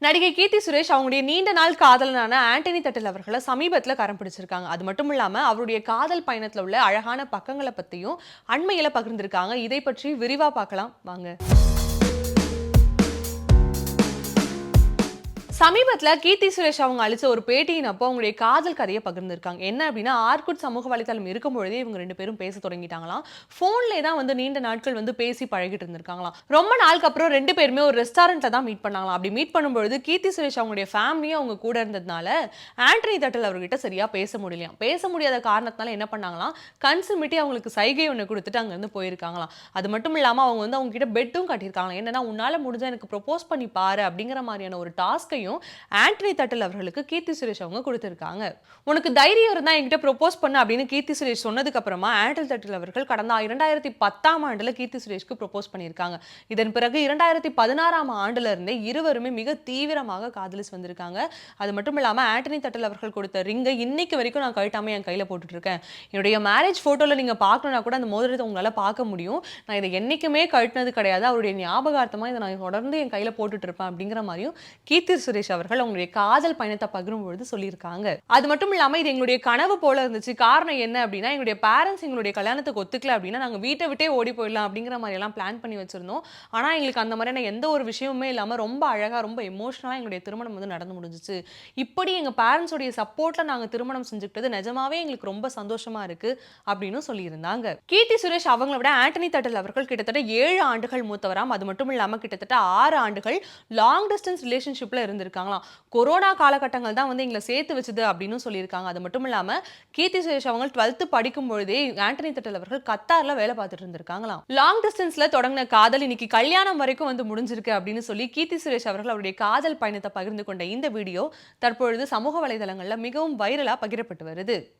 நடிகை கீர்த்தி சுரேஷ் அவங்களுடைய நீண்ட நாள் காதலனான ஆண்டனி தட்டில் அவர்களை சமீபத்தில் கரம் பிடிச்சிருக்காங்க. அது மட்டும் இல்லாம அவருடைய காதல் பயணத்துல உள்ள அழகான பக்கங்களை பத்தியும் அண்மையில பகிர்ந்திருக்காங்க. இதை பற்றி விரிவா பார்க்கலாம் வாங்க. சமீபத்துல கீர்த்தி சுரேஷ் அவங்க அளிச்ச ஒரு பேட்டியின் அப்போ அவங்களுடைய காதல் கதையை பகிர்ந்திருக்காங்க. என்ன அப்படின்னா, ஆர்குட் சமூக வலைதளம் இருக்கும் பொழுதே இவங்க 2 பேரும் பேச தொடங்கிட்டாங்களாம். போன்லயே தான் நீண்ட நாட்கள் பேசி பழகிட்டு இருந்திருக்காங்களாம். ரொம்ப நாளுக்கு அப்புறம் 2 பேருமே ஒரு ரெஸ்டாரண்ட்ல தான் மீட் பண்ணாங்களாம். அப்படி மீட் பண்ணும்பொழுது கீர்த்தி சுரேஷ் அவங்களுடைய ஃபேமிலியும் அவங்க கூட இருந்ததுனால ஆண்டனி தட்டல் அவர்கிட்ட சரியா பேச முடியலையாம். பேச முடியாத காரணத்தினால என்ன பண்ணாங்களாம், கண் சிமிட்டி அவங்களுக்கு சைகை ஒன்று கொடுத்துட்டு அங்கிருந்து போயிருக்காங்களாம். அது மட்டும் இல்லாம அவங்க அவங்க கிட்ட பெட்டும் கட்டியிருக்காங்களாம். என்னன்னா, உன்னால முடிஞ்சா எனக்கு ப்ரொபோஸ் பண்ணி பாரு அப்படிங்கிற மாதிரியான ஒரு டாஸ்கையும் ஆண்டனி தட்டில் அவர்களுக்கு கீர்த்தி சுரேஷ் அவங்க கொடுத்திருக்காங்க. உனக்கு தைரியம் இருந்தா என்கிட்ட ப்ரொபோஸ் பண்ணு அப்படின்னு கீர்த்தி சுரேஷ் சொன்னதுக்கு அப்புறமா ஆண்டனி தட்டில் அவர்கள் கடந்த 2010ஆம் ஆண்டுல கீர்த்தி சுரேஷ்க்கு ப்ரொபோஸ் பண்ணியிருக்காங்க. இதன் பிறகு 2016ஆம் ஆண்டுல இருந்தே இருவருமே மிக தீவிரமாக காதலிச்சு வந்திருக்காங்க. அது மட்டும் இல்லாம ஆண்டனி தட்டில் அவர்கள் கொடுத்த ரிங்கை இன்னைக்கு வரைக்கும் நான் கழட்டாம என் கையில போட்டுட்டு இருக்கேன். என்னுடைய மேரேஜ் போட்டோல நீங்க பார்க்கணும்னா கூட அந்த மோதிரத்தை உங்களால பார்க்க முடியும். நான் இதை என்னைக்குமே கழட்டினது கிடையாது. அவருடைய ஞாபகார்த்தமா இதை நான் தொடர்ந்து என் கையில போட்டுட்டு இருப்பேன் அப்படிங்கிற மாதிரியும் கீர்த்தி சுரேஷ் அவர்கள் அவங்களுடைய காதல் பயணத்தை பகிரும்பொழுது சொல்லியிருக்காங்க. அது மட்டும் இல்லாம இது எங்களுடைய கனவு போல இருந்துச்சு. காரணம் என்ன அப்படின்னா, எங்களுடைய பேரண்ட்ஸ் எங்களுடைய கல்யாணத்துக்கு ஒத்துக்கல அப்படின்னா நாங்க வீட்டை விட்டே ஓடி போயிடலாம் அப்படிங்கிற மாதிரி எல்லாம் பிளான் பண்ணி வச்சிருந்தோம். ஆனா எங்களுக்கு அந்த மாதிரியான எந்த ஒரு விஷயமுமே இல்லாம ரொம்ப அழகா ரொம்ப எமோஷனலா எங்களுடைய திருமணம் நடந்து முடிஞ்சிச்சு. இப்படி எங்க பேரண்ட்ஸோடைய சப்போர்ட்ல நாங்க திருமணம் செஞ்சுக்கிட்டது நிஜமாவே எங்களுக்கு ரொம்ப சந்தோஷமா இருக்கு அப்படின்னு சொல்லியிருந்தாங்க. கீர்த்தி சுரேஷ் அவங்களை விட ஆண்டனி தட்டில் அவர்கள் கிட்டத்தட்ட 7 ஆண்டுகள் மூத்தவராம். அது மட்டும் இல்லாம கிட்டத்தட்ட 6 ஆண்டுகள் லாங் டிஸ்டன்ஸ் ரிலேஷன்ஷிப்ல இருந்திருக்காங்களாம். கொரோனா காலகட்டங்கள் தான் எங்களை சேர்த்து வச்சது அப்படின்னு சொல்லியிருக்காங்க. அது மட்டும் இல்லாம கீர்த்தி சுரேஷ் அவங்க 12th படிக்கும் பொழுதே ஆண்டனி தட்டில் அவர்கள் கத்தார்ல வேலை பார்த்துட்டு இருந்திருக்காங்களாம். லாங் டிஸ்டன்ஸ்ல தொடங்கின காதல் இன்னைக்கு கல்யாணம் வரைக்கும் முடிஞ்சிருக்கு அப்படின்னு சொல்லி கீர்த்தி சுரேஷ் அவர்கள் அவருடைய காதல் பயணத்தை பகிர்ந்து கொண்ட இந்த வீடியோ தற்பொழுது சமூக வலைதளங்கள்ல மிகவும் வைரலா பகிரப்பட்டு வருது.